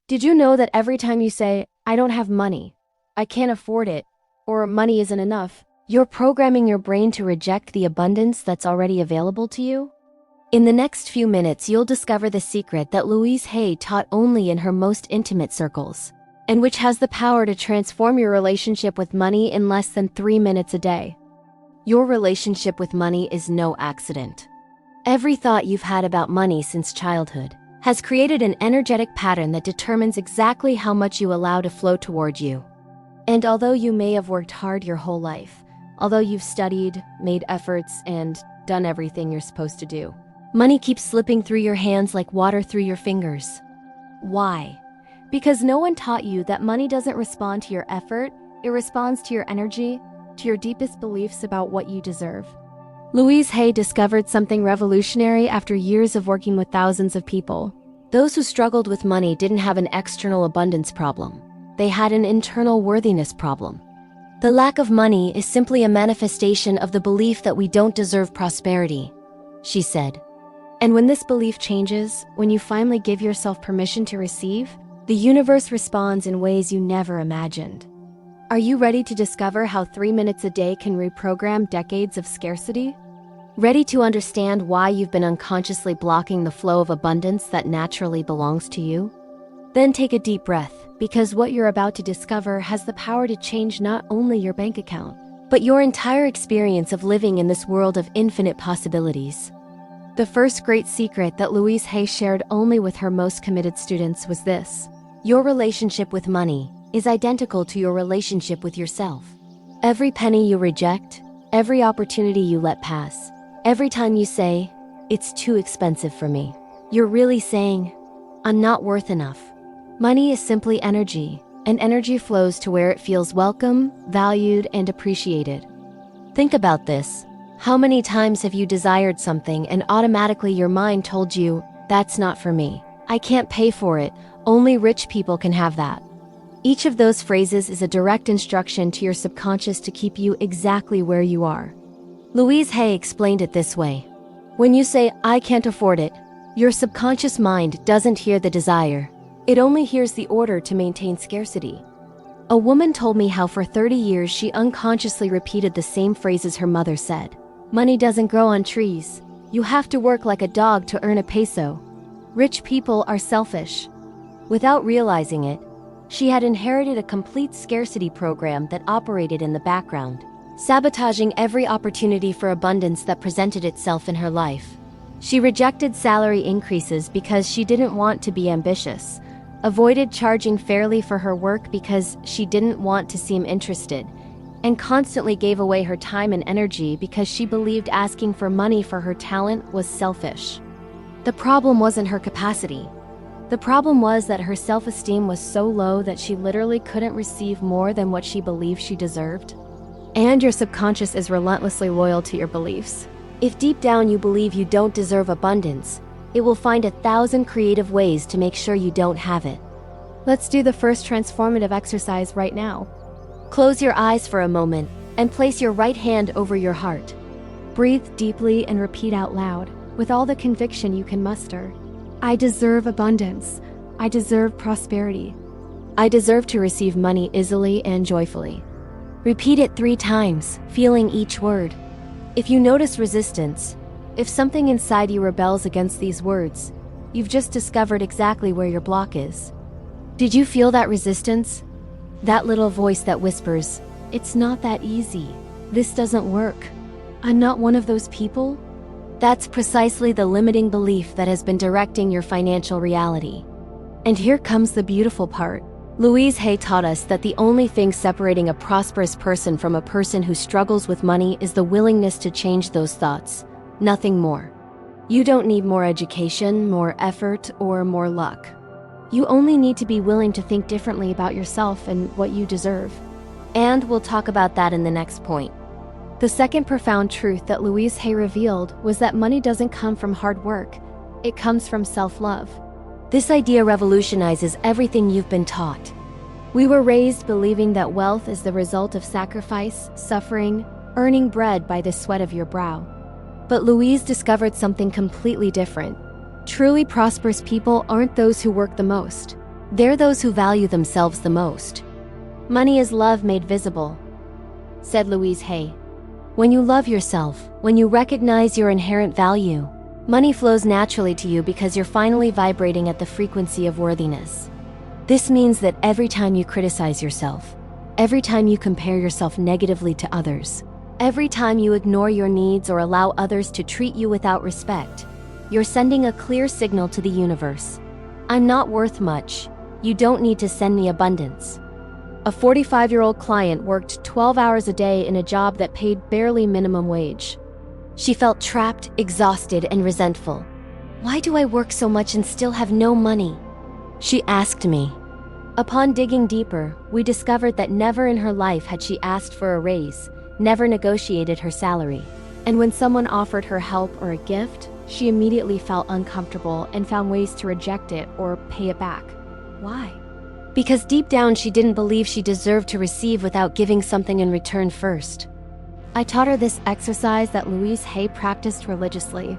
Did you know that every time you say, "I don't have money, I can't afford it," or "money isn't enough," you're programming your brain to reject the abundance that's already available to you? In the next few minutes, you'll discover the secret that Louise Hay taught only in her most intimate circles, and which has the power to transform your relationship with money in less than 3 minutes a day. Your relationship with money is no accident. Every thought you've had about money since childhood has created an energetic pattern that determines exactly how much you allow to flow toward you. And although you may have worked hard your whole life, although you've studied, made efforts, and done everything you're supposed to do, money keeps slipping through your hands like water through your fingers. Why? Because no one taught you that money doesn't respond to your effort, it responds to your energy, to your deepest beliefs about what you deserve. Louise Hay discovered something revolutionary after years of working with thousands of people. Those who struggled with money didn't have an external abundance problem. They had an internal worthiness problem. The lack of money is simply a manifestation of the belief that we don't deserve prosperity, she said. And when this belief changes, when you finally give yourself permission to receive, the universe responds in ways you never imagined. Are you ready to discover how 3 minutes a day can reprogram decades of scarcity? Ready to understand why you've been unconsciously blocking the flow of abundance that naturally belongs to you? Then take a deep breath, because what you're about to discover has the power to change not only your bank account, but your entire experience of living in this world of infinite possibilities. The first great secret that Louise Hay shared only with her most committed students was this: your relationship with money is identical to your relationship with yourself. Every penny you reject, every opportunity you let pass, every time you say, "It's too expensive for me," you're really saying, "I'm not worth enough." Money is simply energy, and energy flows to where it feels welcome, valued, and appreciated. Think about this. How many times have you desired something and automatically your mind told you, "That's not for me. I can't pay for it. Only rich people can have that." Each of those phrases is a direct instruction to your subconscious to keep you exactly where you are. Louise Hay explained it this way. When you say, "I can't afford it," your subconscious mind doesn't hear the desire. It only hears the order to maintain scarcity. A woman told me how for 30 years she unconsciously repeated the same phrases her mother said. "Money doesn't grow on trees. You have to work like a dog to earn a peso. Rich people are selfish." Without realizing it, she had inherited a complete scarcity program that operated in the background, sabotaging every opportunity for abundance that presented itself in her life. She rejected salary increases because she didn't want to be ambitious, avoided charging fairly for her work because she didn't want to seem interested, and constantly gave away her time and energy because she believed asking for money for her talent was selfish. The problem wasn't her capacity. The problem was that her self-esteem was so low that she literally couldn't receive more than what she believed she deserved. And your subconscious is relentlessly loyal to your beliefs. If deep down you believe you don't deserve abundance, it will find 1,000 creative ways to make sure you don't have it. Let's do the first transformative exercise right now. Close your eyes for a moment and place your right hand over your heart. Breathe deeply and repeat out loud, with all the conviction you can muster. I deserve abundance. I deserve prosperity. I deserve to receive money easily and joyfully. Repeat it 3 times, feeling each word. If you notice resistance, if something inside you rebels against these words, you've just discovered exactly where your block is. Did you feel that resistance? That little voice that whispers, "It's not that easy. This doesn't work. I'm not one of those people." That's precisely the limiting belief that has been directing your financial reality. And here comes the beautiful part. Louise Hay taught us that the only thing separating a prosperous person from a person who struggles with money is the willingness to change those thoughts, nothing more. You don't need more education, more effort, or more luck. You only need to be willing to think differently about yourself and what you deserve. And we'll talk about that in the next point. The second profound truth that Louise Hay revealed was that money doesn't come from hard work. It comes from self-love. This idea revolutionizes everything you've been taught. We were raised believing that wealth is the result of sacrifice, suffering, earning bread by the sweat of your brow. But Louise discovered something completely different. Truly prosperous people aren't those who work the most. They're those who value themselves the most. Money is love made visible, said Louise Hay. When you love yourself, when you recognize your inherent value, money flows naturally to you because you're finally vibrating at the frequency of worthiness. This means that every time you criticize yourself, every time you compare yourself negatively to others, every time you ignore your needs or allow others to treat you without respect, you're sending a clear signal to the universe. I'm not worth much. You don't need to send me abundance. A 45-year-old client worked 12 hours a day in a job that paid barely minimum wage. She felt trapped, exhausted, and resentful. Why do I work so much and still have no money? She asked me. Upon digging deeper, we discovered that never in her life had she asked for a raise, never negotiated her salary. And when someone offered her help or a gift, she immediately felt uncomfortable and found ways to reject it or pay it back. Why? Because deep down she didn't believe she deserved to receive without giving something in return first. I taught her this exercise that Louise Hay practiced religiously.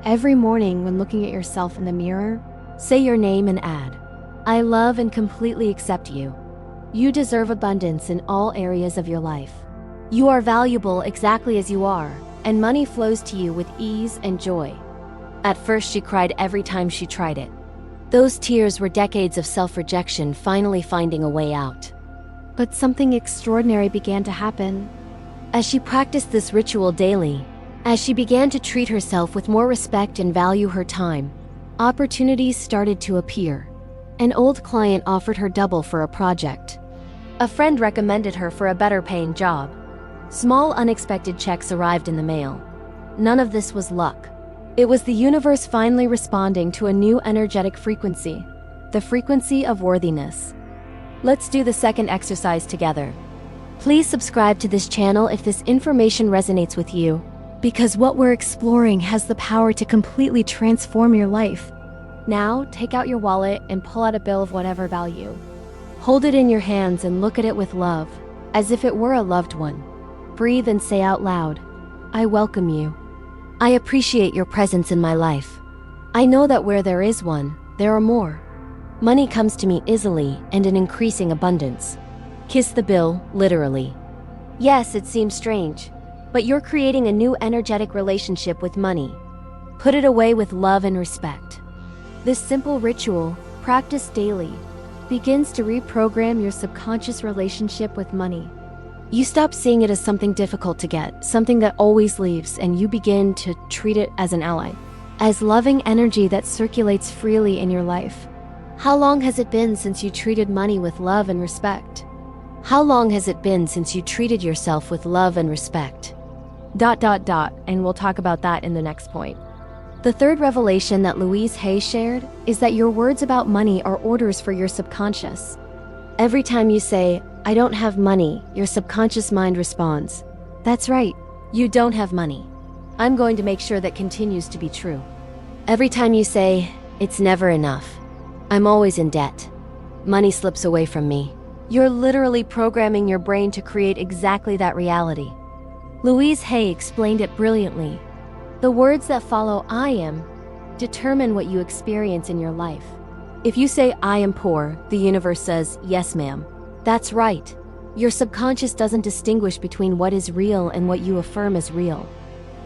Every morning when looking at yourself in the mirror, say your name and add, I love and completely accept you. You deserve abundance in all areas of your life. You are valuable exactly as you are, and money flows to you with ease and joy. At first she cried every time she tried it. Those tears were decades of self-rejection finally finding a way out. But something extraordinary began to happen. As she practiced this ritual daily, as she began to treat herself with more respect and value her time, opportunities started to appear. An old client offered her double for a project. A friend recommended her for a better-paying job. Small unexpected checks arrived in the mail. None of this was luck. It was the universe finally responding to a new energetic frequency, the frequency of worthiness. Let's do the second exercise together. Please subscribe to this channel if this information resonates with you, because what we're exploring has the power to completely transform your life. Now, take out your wallet and pull out a bill of whatever value. Hold it in your hands and look at it with love, as if it were a loved one. Breathe and say out loud, I welcome you. I appreciate your presence in my life. I know that where there is one, there are more. Money comes to me easily and in increasing abundance. Kiss the bill, literally. Yes, it seems strange, but you're creating a new energetic relationship with money. Put it away with love and respect. This simple ritual, practiced daily, begins to reprogram your subconscious relationship with money. You stop seeing it as something difficult to get, something that always leaves, and you begin to treat it as an ally, as loving energy that circulates freely in your life. How long has it been since you treated money with love and respect? How long has it been since you treated yourself with love and respect? ... And we'll talk about that in the next point. The third revelation that Louise Hay shared is that your words about money are orders for your subconscious. Every time you say, I don't have money, your subconscious mind responds, that's right, you don't have money. I'm going to make sure that continues to be true. Every time you say, it's never enough, I'm always in debt, money slips away from me, you're literally programming your brain to create exactly that reality. Louise Hay explained it brilliantly. The words that follow I am determine what you experience in your life. If you say I am poor, the universe says, yes ma'am. That's right. Your subconscious doesn't distinguish between what is real and what you affirm as real.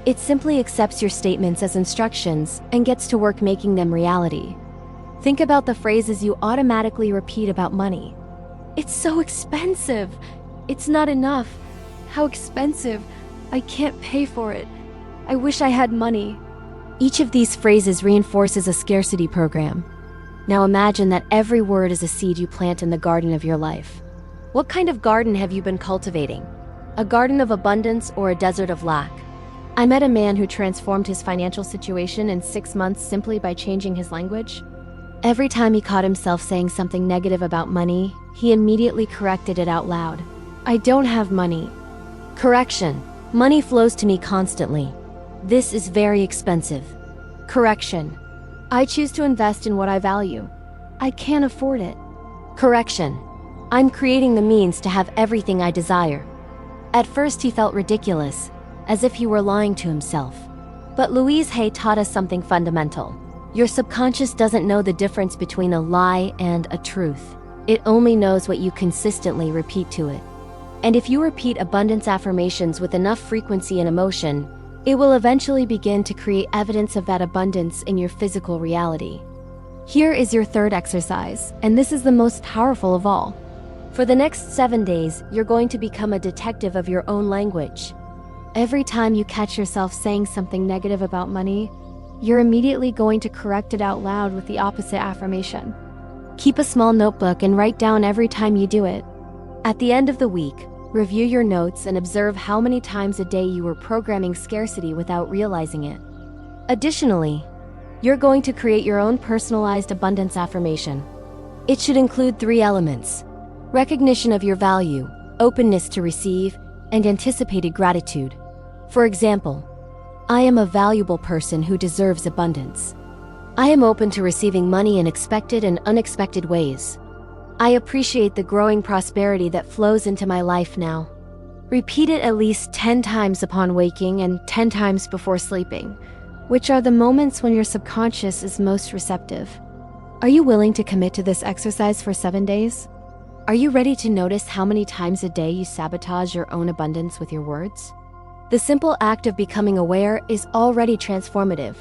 It simply accepts your statements as instructions and gets to work making them reality. Think about the phrases you automatically repeat about money. It's so expensive. It's not enough. How expensive. I can't pay for it. I wish I had money. Each of these phrases reinforces a scarcity program. Now imagine that every word is a seed you plant in the garden of your life. What kind of garden have you been cultivating? A garden of abundance or a desert of lack? I met a man who transformed his financial situation in 6 months simply by changing his language. Every time he caught himself saying something negative about money, he immediately corrected it out loud. I don't have money. Correction. Money flows to me constantly. This is very expensive. Correction. I choose to invest in what I value. I can't afford it. Correction. I'm creating the means to have everything I desire. At first he felt ridiculous, as if he were lying to himself. But Louise Hay taught us something fundamental. Your subconscious doesn't know the difference between a lie and a truth. It only knows what you consistently repeat to it. And if you repeat abundance affirmations with enough frequency and emotion, it will eventually begin to create evidence of that abundance in your physical reality. Here is your third exercise, and this is the most powerful of all. For the next 7 days, you're going to become a detective of your own language. Every time you catch yourself saying something negative about money, you're immediately going to correct it out loud with the opposite affirmation. Keep a small notebook and write down every time you do it. At the end of the week, review your notes and observe how many times a day you were programming scarcity without realizing it. Additionally, you're going to create your own personalized abundance affirmation. It should include 3 elements: recognition of your value, openness to receive, and anticipated gratitude. For example, I am a valuable person who deserves abundance. I am open to receiving money in expected and unexpected ways. I appreciate the growing prosperity that flows into my life now. Repeat it at least 10 times upon waking and 10 times before sleeping, which are the moments when your subconscious is most receptive. Are you willing to commit to this exercise for 7 days? Are you ready to notice how many times a day you sabotage your own abundance with your words? The simple act of becoming aware is already transformative.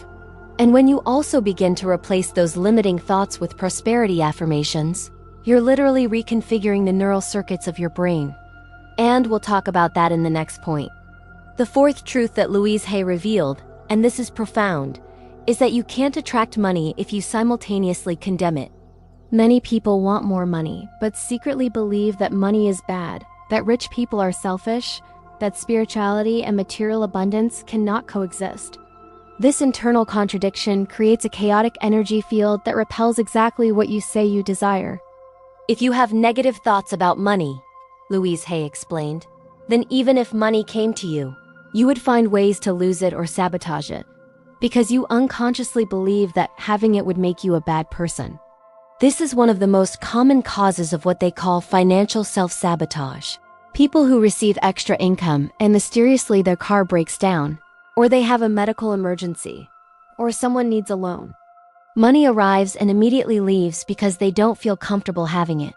And when you also begin to replace those limiting thoughts with prosperity affirmations, you're literally reconfiguring the neural circuits of your brain. And we'll talk about that in the next point. The fourth truth that Louise Hay revealed, and this is profound, is that you can't attract money if you simultaneously condemn it. Many people want more money, but secretly believe that money is bad, that rich people are selfish, that spirituality and material abundance cannot coexist. This internal contradiction creates a chaotic energy field that repels exactly what you say you desire. If you have negative thoughts about money, Louise Hay explained, then even if money came to you, you would find ways to lose it or sabotage it, because you unconsciously believe that having it would make you a bad person. This is one of the most common causes of what they call financial self-sabotage. People who receive extra income and mysteriously their car breaks down, or they have a medical emergency, or someone needs a loan. Money arrives and immediately leaves because they don't feel comfortable having it.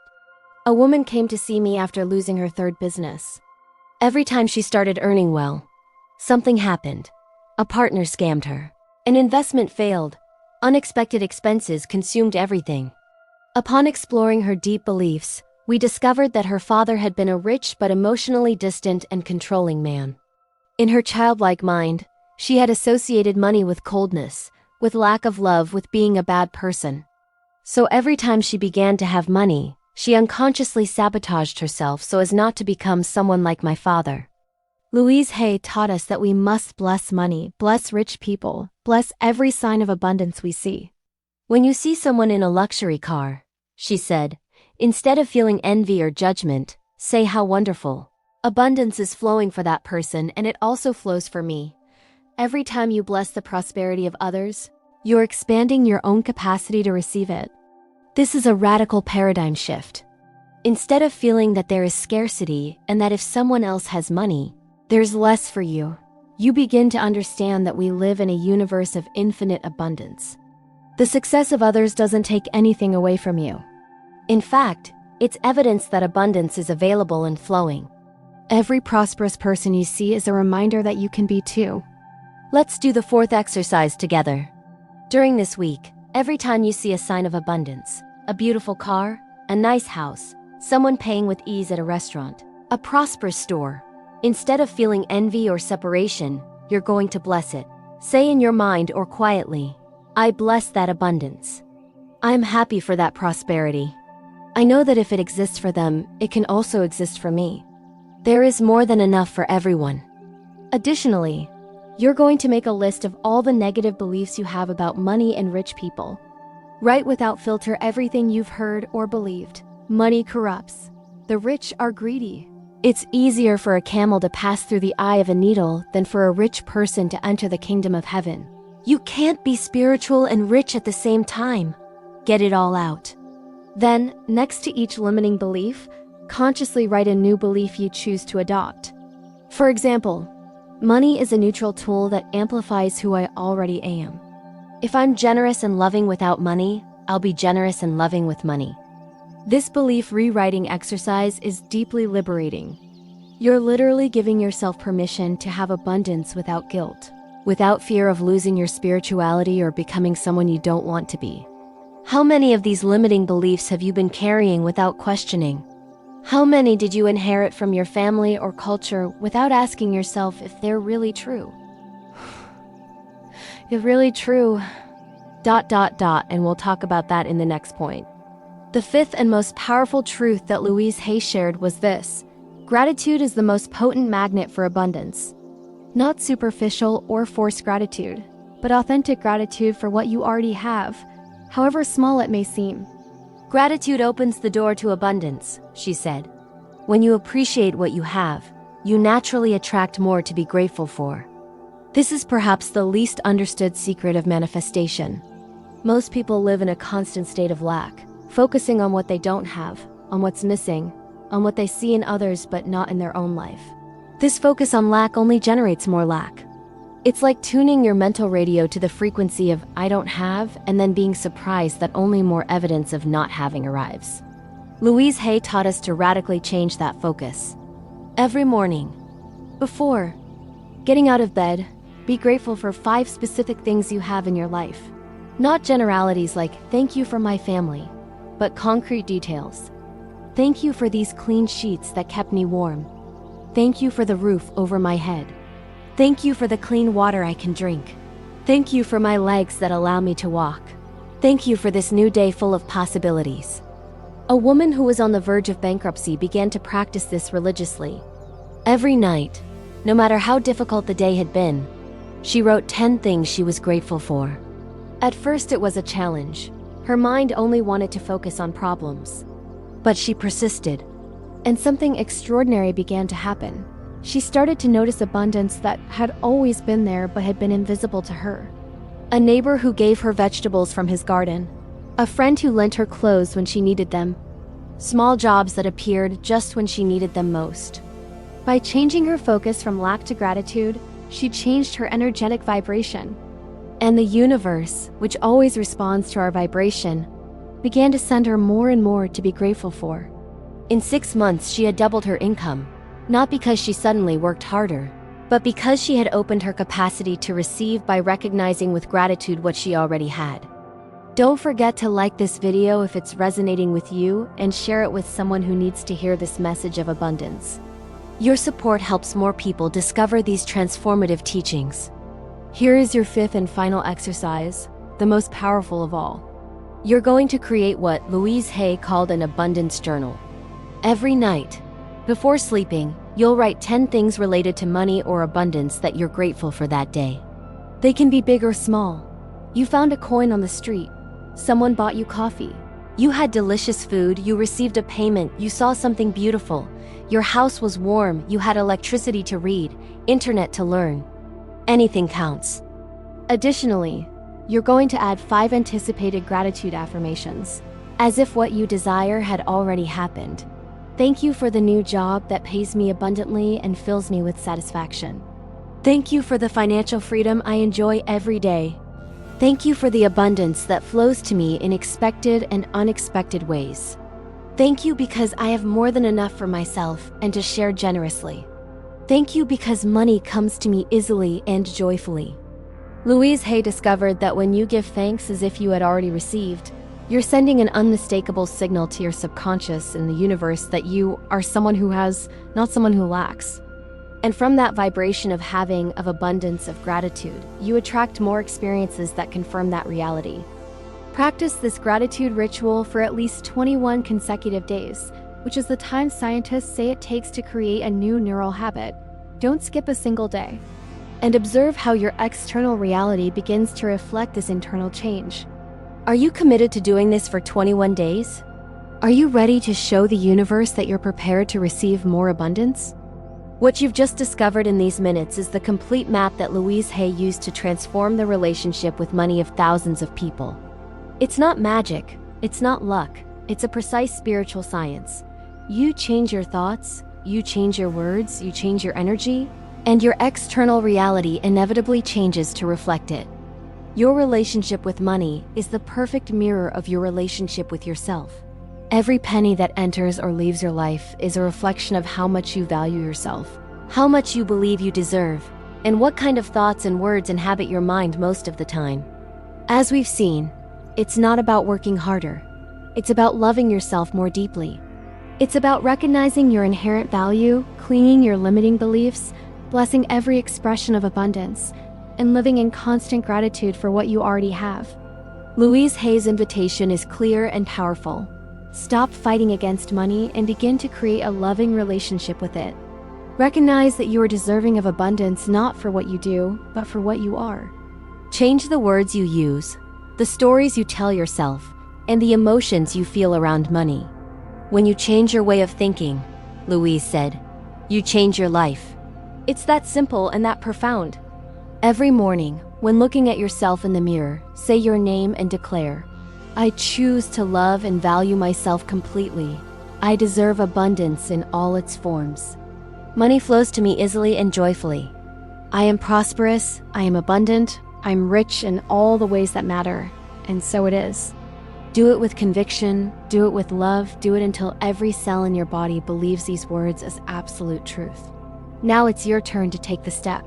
A woman came to see me after losing her third business. Every time she started earning well, something happened. A partner scammed her. An investment failed. Unexpected expenses consumed everything. Upon exploring her deep beliefs, we discovered that her father had been a rich but emotionally distant and controlling man. In her childlike mind, she had associated money with coldness, with lack of love, with being a bad person. So every time she began to have money, she unconsciously sabotaged herself so as not to become someone like my father. Louise Hay taught us that we must bless money, bless rich people, bless every sign of abundance we see. When you see someone in a luxury car, she said, instead of feeling envy or judgment, say how wonderful. Abundance is flowing for that person, and it also flows for me. Every time you bless the prosperity of others, you're expanding your own capacity to receive it. This is a radical paradigm shift. Instead of feeling that there is scarcity and that if someone else has money, there's less for you, you begin to understand that we live in a universe of infinite abundance. The success of others doesn't take anything away from you. In fact, it's evidence that abundance is available and flowing. Every prosperous person you see is a reminder that you can be too. Let's do the fourth exercise together. During this week, every time you see a sign of abundance, a beautiful car, a nice house, someone paying with ease at a restaurant, a prosperous store, instead of feeling envy or separation, you're going to bless it. Say in your mind or quietly, I bless that abundance. I'm happy for that prosperity. I know that if it exists for them, it can also exist for me. There is more than enough for everyone. Additionally, you're going to make a list of all the negative beliefs you have about money and rich people. Write without filter everything you've heard or believed. Money corrupts. The rich are greedy. It's easier for a camel to pass through the eye of a needle than for a rich person to enter the kingdom of heaven. You can't be spiritual and rich at the same time. Get it all out. Then, next to each limiting belief, consciously write a new belief you choose to adopt. For example, money is a neutral tool that amplifies who I already am. If I'm generous and loving without money, I'll be generous and loving with money. This belief rewriting exercise is deeply liberating. You're literally giving yourself permission to have abundance without guilt, without fear of losing your spirituality or becoming someone you don't want to be. How many of these limiting beliefs have you been carrying without questioning? How many did you inherit from your family or culture without asking yourself if they're really true? If really true, ... and we'll talk about that in the next point. The fifth and most powerful truth that Louise Hay shared was this: gratitude is the most potent magnet for abundance. Not superficial or forced gratitude, but authentic gratitude for what you already have, however small it may seem. Gratitude opens the door to abundance, she said. When you appreciate what you have, you naturally attract more to be grateful for. This is perhaps the least understood secret of manifestation. Most people live in a constant state of lack, focusing on what they don't have, on what's missing, on what they see in others but not in their own life. This focus on lack only generates more lack. It's like tuning your mental radio to the frequency of "I don't have" and then being surprised that only more evidence of not having arrives. Louise Hay taught us to radically change that focus. Every morning, before getting out of bed, be grateful for 5 specific things you have in your life. Not generalities like "thank you for my family," but concrete details. Thank you for these clean sheets that kept me warm. Thank you for the roof over my head. Thank you for the clean water I can drink. Thank you for my legs that allow me to walk. Thank you for this new day full of possibilities. A woman who was on the verge of bankruptcy began to practice this religiously. Every night, no matter how difficult the day had been, she wrote 10 things she was grateful for. At first it was a challenge. Her mind only wanted to focus on problems. But she persisted, and something extraordinary began to happen. She started to notice abundance that had always been there but had been invisible to her. A neighbor who gave her vegetables from his garden. A friend who lent her clothes when she needed them. Small jobs that appeared just when she needed them most. By changing her focus from lack to gratitude, she changed her energetic vibration. And the universe, which always responds to our vibration, began to send her more and more to be grateful for. In 6 months, she had doubled her income. Not because she suddenly worked harder, but because she had opened her capacity to receive by recognizing with gratitude what she already had. Don't forget to like this video if it's resonating with you and share it with someone who needs to hear this message of abundance. Your support helps more people discover these transformative teachings. Here is your 5th and final exercise, the most powerful of all. You're going to create what Louise Hay called an abundance journal. Every night, before sleeping, you'll write 10 things related to money or abundance that you're grateful for that day. They can be big or small. You found a coin on the street. Someone bought you coffee. You had delicious food. You received a payment. You saw something beautiful. Your house was warm. You had electricity to read, internet to learn. Anything counts. Additionally, you're going to add 5 anticipated gratitude affirmations, as if what you desire had already happened. Thank you for the new job that pays me abundantly and fills me with satisfaction. Thank you for the financial freedom I enjoy every day. Thank you for the abundance that flows to me in expected and unexpected ways. Thank you because I have more than enough for myself and to share generously. Thank you because money comes to me easily and joyfully. Louise Hay discovered that when you give thanks as if you had already received, you're sending an unmistakable signal to your subconscious and the universe that you are someone who has, not someone who lacks. And from that vibration of having, of abundance, of gratitude, you attract more experiences that confirm that reality. Practice this gratitude ritual for at least 21 consecutive days, which is the time scientists say it takes to create a new neural habit. Don't skip a single day. And observe how your external reality begins to reflect this internal change. Are you committed to doing this for 21 days? Are you ready to show the universe that you're prepared to receive more abundance? What you've just discovered in these minutes is the complete map that Louise Hay used to transform the relationship with money of thousands of people. It's not magic, it's not luck, it's a precise spiritual science. You change your thoughts, you change your words, you change your energy, and your external reality inevitably changes to reflect it. Your relationship with money is the perfect mirror of your relationship with yourself. Every penny that enters or leaves your life is a reflection of how much you value yourself, how much you believe you deserve, and what kind of thoughts and words inhabit your mind most of the time. As we've seen, it's not about working harder. It's about loving yourself more deeply. It's about recognizing your inherent value, cleaning your limiting beliefs, blessing every expression of abundance, and living in constant gratitude for what you already have. Louise Hay's invitation is clear and powerful. Stop fighting against money and begin to create a loving relationship with it. Recognize that you are deserving of abundance not for what you do, but for what you are. Change the words you use, the stories you tell yourself, and the emotions you feel around money. When you change your way of thinking, Louise said, you change your life. It's that simple and that profound. Every morning, when looking at yourself in the mirror, say your name and declare, I choose to love and value myself completely. I deserve abundance in all its forms. Money flows to me easily and joyfully. I am prosperous, I am abundant, I'm rich in all the ways that matter, and so it is. Do it with conviction, do it with love, do it until every cell in your body believes these words as absolute truth. Now it's your turn to take the step.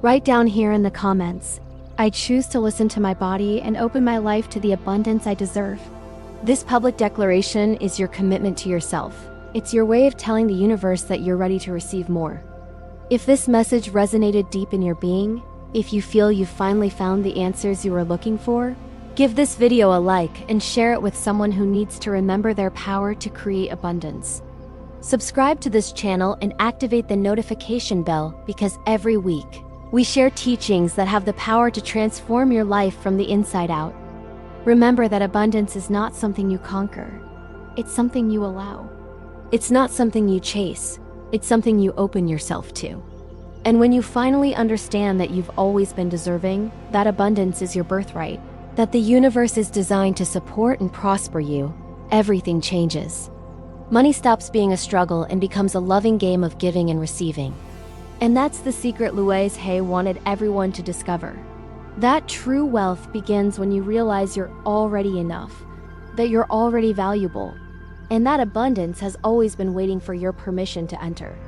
Write down here in the comments, I choose to listen to my body and open my life to the abundance I deserve. This public declaration is your commitment to yourself. It's your way of telling the universe that you're ready to receive more. If this message resonated deep in your being, if you feel you've finally found the answers you were looking for, give this video a like and share it with someone who needs to remember their power to create abundance. Subscribe to this channel and activate the notification bell because every week, we share teachings that have the power to transform your life from the inside out. Remember that abundance is not something you conquer. It's something you allow. It's not something you chase. It's something you open yourself to. And when you finally understand that you've always been deserving, that abundance is your birthright, that the universe is designed to support and prosper you, everything changes. Money stops being a struggle and becomes a loving game of giving and receiving. And that's the secret Louise Hay wanted everyone to discover. That true wealth begins when you realize you're already enough, that you're already valuable, and that abundance has always been waiting for your permission to enter.